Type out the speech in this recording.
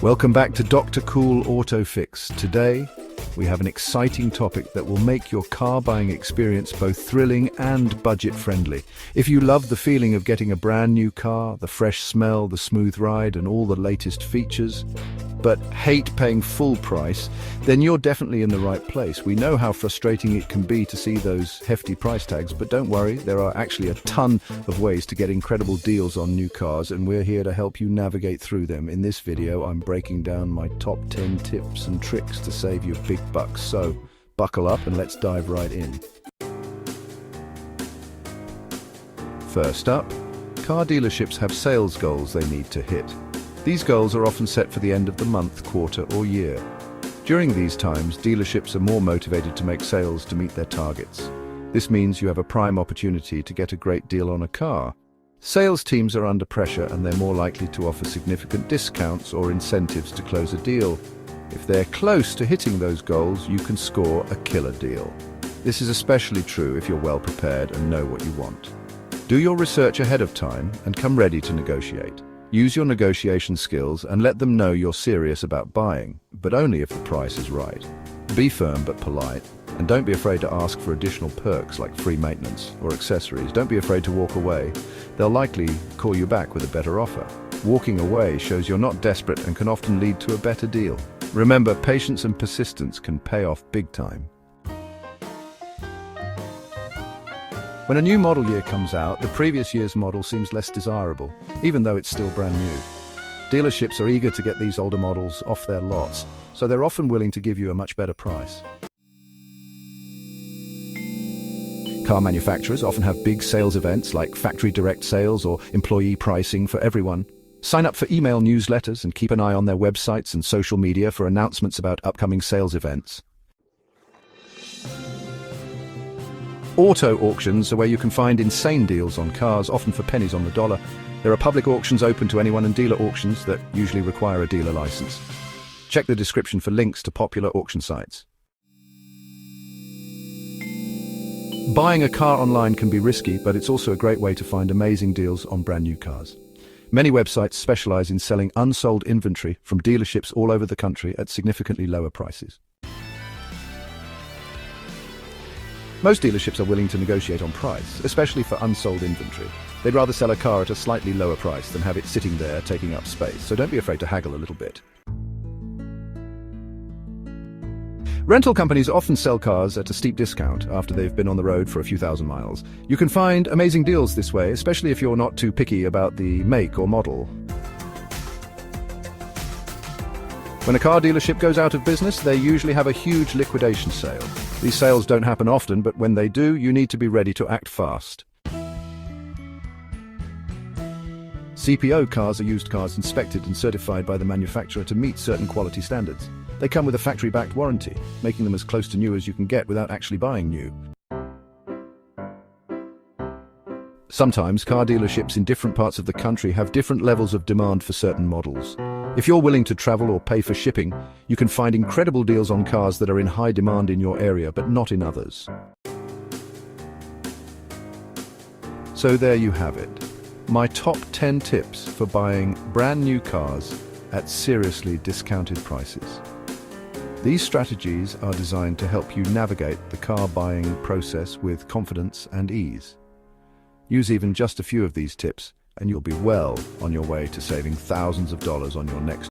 Welcome back to Dr. Cool Auto Fix. Today, we have an exciting topic that will make your car buying experience both thrilling and budget-friendly. If you love the feeling of getting a brand new car, the fresh smell, the smooth ride, and all the latest features, but hate paying full price, then you're definitely in the right place. We know how frustrating it can be to see those hefty price tags, but don't worry, there are actually a ton of ways to get incredible deals on new cars, and we're here to help you navigate through them. In this video, I'm breaking down my top 10 tips and tricks to save you big bucks. So, buckle up and let's dive right in. First up, car dealerships have sales goals they need to hit. These goals are often set for the end of the month, quarter, or year. During these times, dealerships are more motivated to make sales to meet their targets. This means you have a prime opportunity to get a great deal on a car. Sales teams are under pressure and they're more likely to offer significant discounts or incentives to close a deal. If they're close to hitting those goals, you can score a killer deal. This is especially true if you're well prepared and know what you want. Do your research ahead of time and come ready to negotiate. Use your negotiation skills and let them know you're serious about buying, but only if the price is right. Be firm but polite, and don't be afraid to ask for additional perks like free maintenance or accessories. Don't be afraid to walk away. They'll likely call you back with a better offer. Walking away shows you're not desperate and can often lead to a better deal. Remember, patience and persistence can pay off big time. When a new model year comes out, the previous year's model seems less desirable, even though it's still brand new. Dealerships are eager to get these older models off their lots, so they're often willing to give you a much better price. Car manufacturers often have big sales events like factory direct sales or employee pricing for everyone. Sign up for email newsletters and keep an eye on their websites and social media for announcements about upcoming sales events. Auto auctions are where you can find insane deals on cars, often for pennies on the dollar. There are public auctions open to anyone and dealer auctions that usually require a dealer license. Check the description for links to popular auction sites. Buying a car online can be risky, but it's also a great way to find amazing deals on brand new cars. Many websites specialize in selling unsold inventory from dealerships all over the country at significantly lower prices. Most dealerships are willing to negotiate on price, especially for unsold inventory. They'd rather sell a car at a slightly lower price than have it sitting there taking up space, so don't be afraid to haggle a little bit. Rental companies often sell cars at a steep discount after they've been on the road for a few thousand miles. You can find amazing deals this way, especially if you're not too picky about the make or model. When a car dealership goes out of business, they usually have a huge liquidation sale. These sales don't happen often, but when they do, you need to be ready to act fast. CPO cars are used cars inspected and certified by the manufacturer to meet certain quality standards. They come with a factory-backed warranty, making them as close to new as you can get without actually buying new. Sometimes car dealerships in different parts of the country have different levels of demand for certain models. If you're willing to travel or pay for shipping, you can find incredible deals on cars that are in high demand in your area, but not in others. So there you have it. My top 10 tips for buying brand new cars at seriously discounted prices. These strategies are designed to help you navigate the car buying process with confidence and ease. Use even just a few of these tips, and you'll be well on your way to saving thousands of dollars on your next